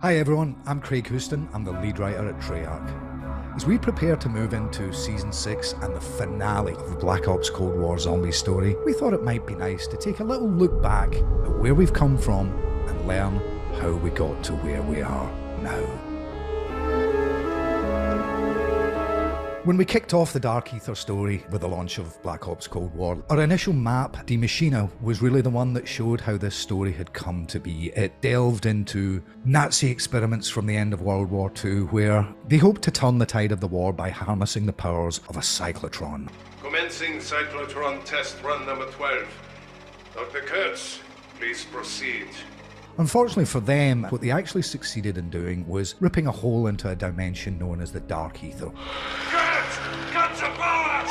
Hi everyone, I'm Craig Houston, I'm the lead writer at Treyarch. As we prepare to move into Season 6 and the finale of the Black Ops Cold War zombie story, we thought it might be nice to take a little look back at where we've come from and learn how we got to where we are now. When we kicked off the Dark Aether story with the launch of Black Ops Cold War, our initial map, Maschine, was really the one that showed how this story had come to be. It delved into Nazi experiments from the end of World War II, where they hoped to turn the tide of the war by harnessing the powers of a cyclotron. Commencing cyclotron test run number 12. Dr. Kurtz, please proceed. Unfortunately for them, what they actually succeeded in doing was ripping a hole into a dimension known as the Dark Aether. Kurtz, cut the powers!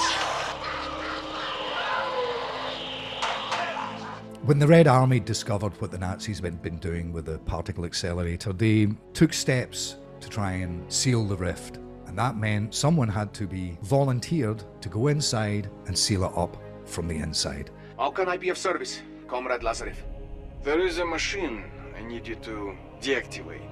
When the Red Army discovered what the Nazis had been doing with the particle accelerator, they took steps to try and seal the rift. And that meant someone had to be volunteered to go inside and seal it up from the inside. How can I be of service, Comrade Lazarev? There is a machine I need you to deactivate.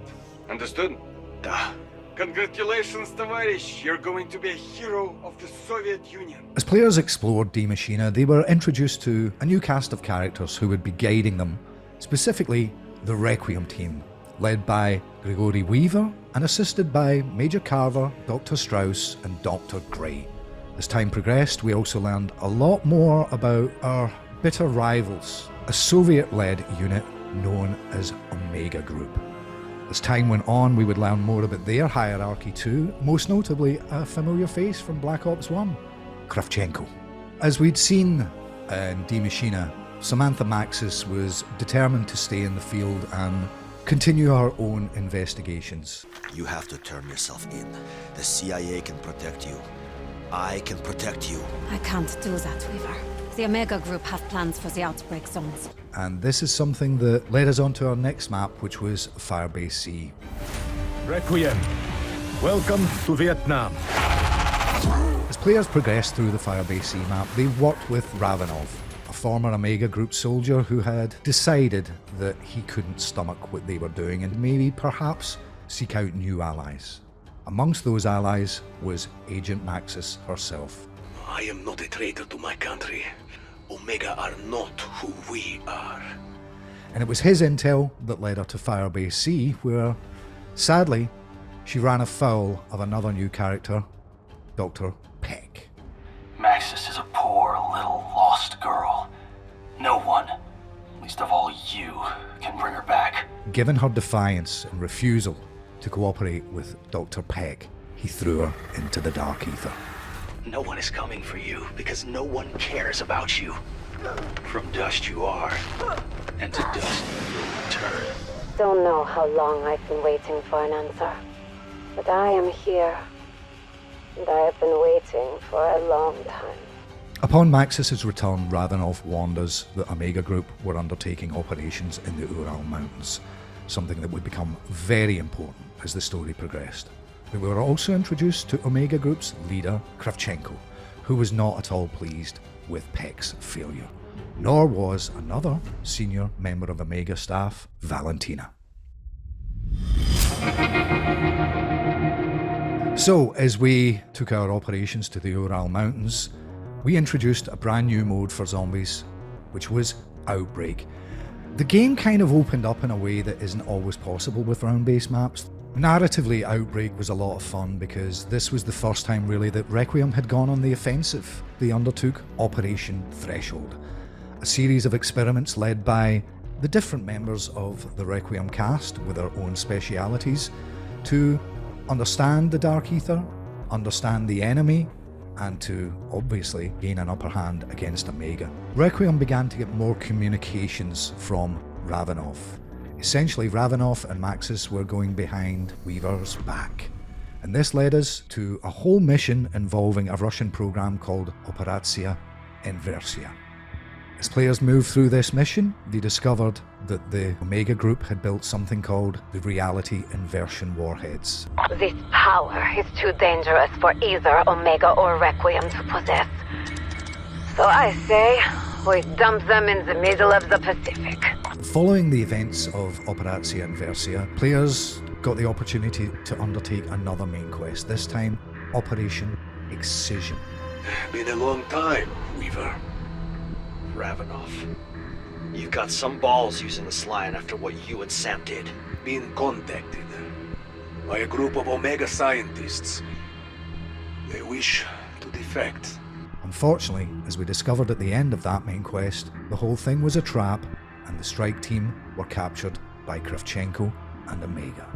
Understood? Da. Congratulations, товарищ! You're going to be a hero of the Soviet Union. As players explored Die Maschine, they were introduced to a new cast of characters who would be guiding them, specifically the Requiem team, led by Grigory Weaver and assisted by Major Carver, Dr. Strauss and Dr. Gray. As time progressed, we also learned a lot more about our bitter rivals, a Soviet-led unit known as Omega Group. As time went on, we would learn more about their hierarchy too, most notably a familiar face from Black Ops 1, Kravchenko. As we'd seen in Die Maschine, Samantha Maxis was determined to stay in the field and continue her own investigations. You have to turn yourself in. The CIA can protect you. I can protect you. I can't do that, Weaver. The Omega Group have plans for the Outbreak zones. And this is something that led us on to our next map, which was Firebase Z. Requiem, welcome to Vietnam. As players progressed through the Firebase Z map, they worked with Ravenov, a former Omega Group soldier who had decided that he couldn't stomach what they were doing and maybe perhaps seek out new allies. Amongst those allies was Agent Maxis herself. I am not a traitor to my country. Omega are not who we are. And it was his intel that led her to Firebase Z, where, sadly, she ran afoul of another new character, Dr. Peck. Maxis is a poor, little, lost girl. No one, least of all you, can bring her back. Given her defiance and refusal to cooperate with Dr. Peck, he threw her into the Dark Aether. No one is coming for you because no one cares about you. From dust you are, and to dust you will return. Don't know how long I've been waiting for an answer, but I am here, and I have been waiting for a long time. Upon Maxis' return, Ravenov warned us that Omega Group were undertaking operations in the Ural Mountains, something that would become very important as the story progressed. We were also introduced to Omega Group's leader, Kravchenko, who was not at all pleased with Peck's failure, nor was another senior member of Omega staff, Valentina. So, as we took our operations to the Ural Mountains, we introduced a brand new mode for zombies, which was Outbreak. The game kind of opened up in a way that isn't always possible with round-based maps. Narratively, Outbreak was a lot of fun because this was the first time really that Requiem had gone on the offensive. They undertook Operation Threshold, a series of experiments led by the different members of the Requiem cast with their own specialities to understand the Dark Aether, understand the enemy, and to obviously gain an upper hand against Omega. Requiem began to get more communications from Ravenov. Essentially, Ravenov and Maxis were going behind Weaver's back. And this led us to a whole mission involving a Russian program called Operatsiya, Inversiya. As players moved through this mission, they discovered that the Omega Group had built something called the Reality Inversion Warheads. This power is too dangerous for either Omega or Requiem to possess. So I say, we dump them in the middle of the Pacific. Following the events of Operatsiya Inversiya, players got the opportunity to undertake another main quest, this time Operation Excision. Been a long time, Weaver. Ravenoff. You've got some balls using the Slion after what you and Sam did. Been contacted by a group of Omega scientists. They wish to defect. Unfortunately, as we discovered at the end of that main quest, the whole thing was a trap and the strike team were captured by Kravchenko and Omega.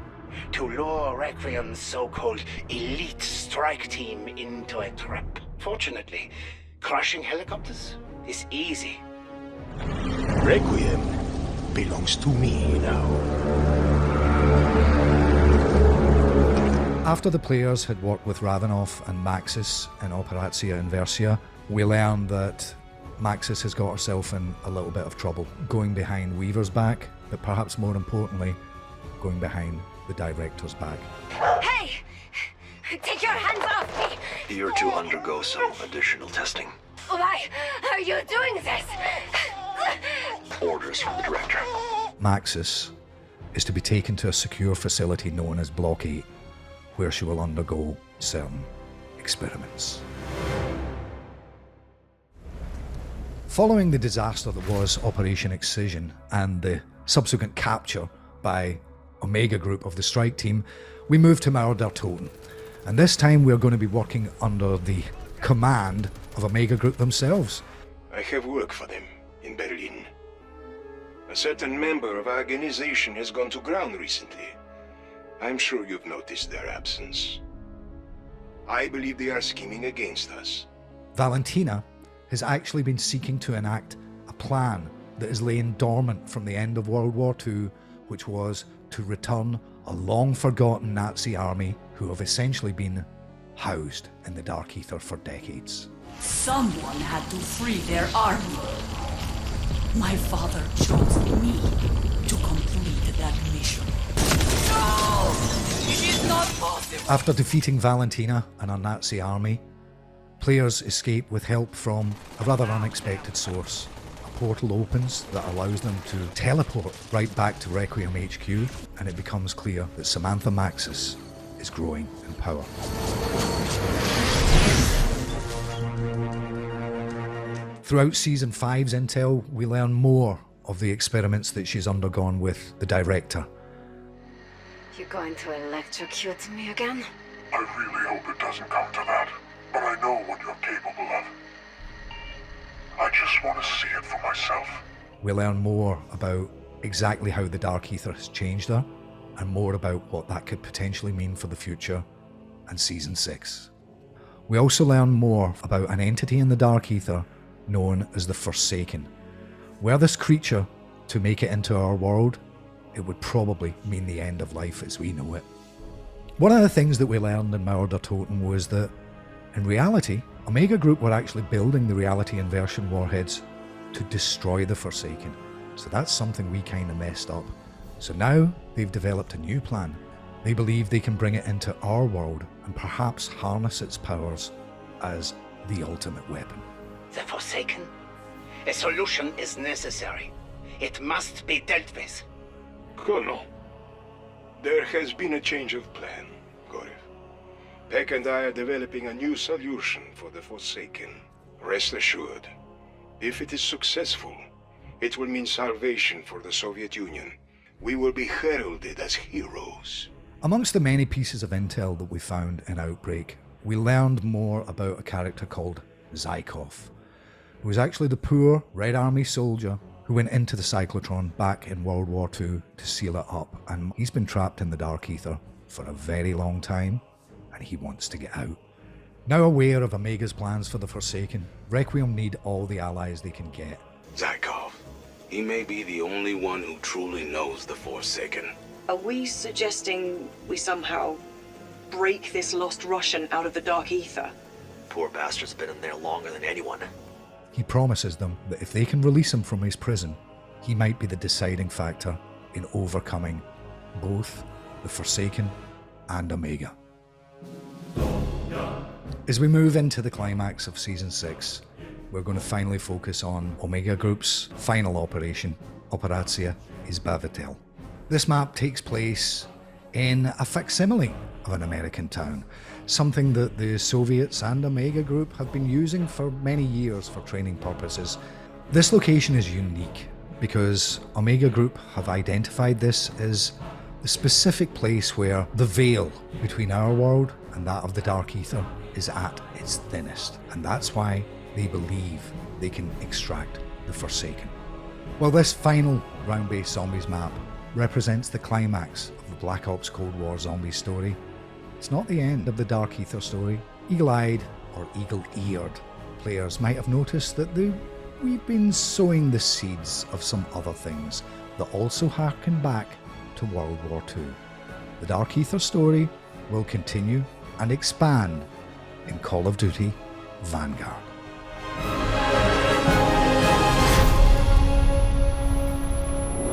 To lure Requiem's so-called elite strike team into a trap. Fortunately, crushing helicopters is easy. Requiem belongs to me now. After the players had worked with Ravenoff and Maxis in Operatsiya Inversiya, we learned that Maxis has got herself in a little bit of trouble, going behind Weaver's back, but perhaps more importantly, going behind the Director's back. Hey! Take your hands off me! You're to undergo some additional testing. Why are you doing this? Orders from the Director. Maxis is to be taken to a secure facility known as Block 8, where she will undergo certain experiments. Following the disaster that was Operation Excision and the subsequent capture by Omega Group of the strike team, we moved to Toten. And this time we're going to be working under the command of Omega Group themselves. I have work for them in Berlin. A certain member of our organization has gone to ground recently. I'm sure you've noticed their absence. I believe they are scheming against us. Valentina has actually been seeking to enact a plan that is laying dormant from the end of World War II, which was to return a long-forgotten Nazi army who have essentially been housed in the Dark Aether for decades. Someone had to free their army. My father chose me to complete that mission. No! It is not possible! After defeating Valentina and her Nazi army, players escape with help from a rather unexpected source. A portal opens that allows them to teleport right back to Requiem HQ, and it becomes clear that Samantha Maxis is growing in power. Throughout Season 5's intel, we learn more of the experiments that she's undergone with the Director. You going to electrocute me again? I really hope it doesn't come to that, but I know what you're capable of. I just want to see it for myself. We learn more about exactly how the Dark Aether has changed her, and more about what that could potentially mean for the future and Season 6. We also learn more about an entity in the Dark Aether known as the Forsaken. Were this creature to make it into our world, it would probably mean the end of life as we know it. One of the things that we learned in Toten was that, in reality, Omega Group were actually building the reality inversion warheads to destroy the Forsaken. So that's something we kind of messed up. So now they've developed a new plan. They believe they can bring it into our world and perhaps harness its powers as the ultimate weapon. The Forsaken? A solution is necessary. It must be dealt with. Colonel, there has been a change of plan, Gorif. Peck and I are developing a new solution for the Forsaken. Rest assured, if it is successful, it will mean salvation for the Soviet Union. We will be heralded as heroes. Amongst the many pieces of intel that we found in Outbreak, we learned more about a character called Zykov, who was actually the poor Red Army soldier who went into the cyclotron back in World War II to seal it up, and he's been trapped in the Dark Aether for a very long time, and he wants to get out. Now aware of Omega's plans for the Forsaken, Requiem need all the allies they can get. Zykov. He may be the only one who truly knows the Forsaken. Are we suggesting we somehow break this lost Russian out of the Dark Aether? Poor bastard's been in there longer than anyone. He promises them that if they can release him from his prison, he might be the deciding factor in overcoming both the Forsaken and Omega. As we move into the climax of Season 6, we're going to finally focus on Omega Group's final operation, Operatsiya Z. This map takes place in a facsimile of an American town, something that the Soviets and Omega Group have been using for many years for training purposes. This location is unique because Omega Group have identified this as the specific place where the veil between our world and that of the Dark Aether is at its thinnest, and that's why they believe they can extract the Forsaken. Well, this final ground-based zombies map represents the climax of the Black Ops Cold War zombie story. It's not the end of the Dark Aether story. Eagle-eyed or eagle-eared players might have noticed that we've been sowing the seeds of some other things that also harken back to World War II. The Dark Aether story will continue and expand in Call of Duty Vanguard.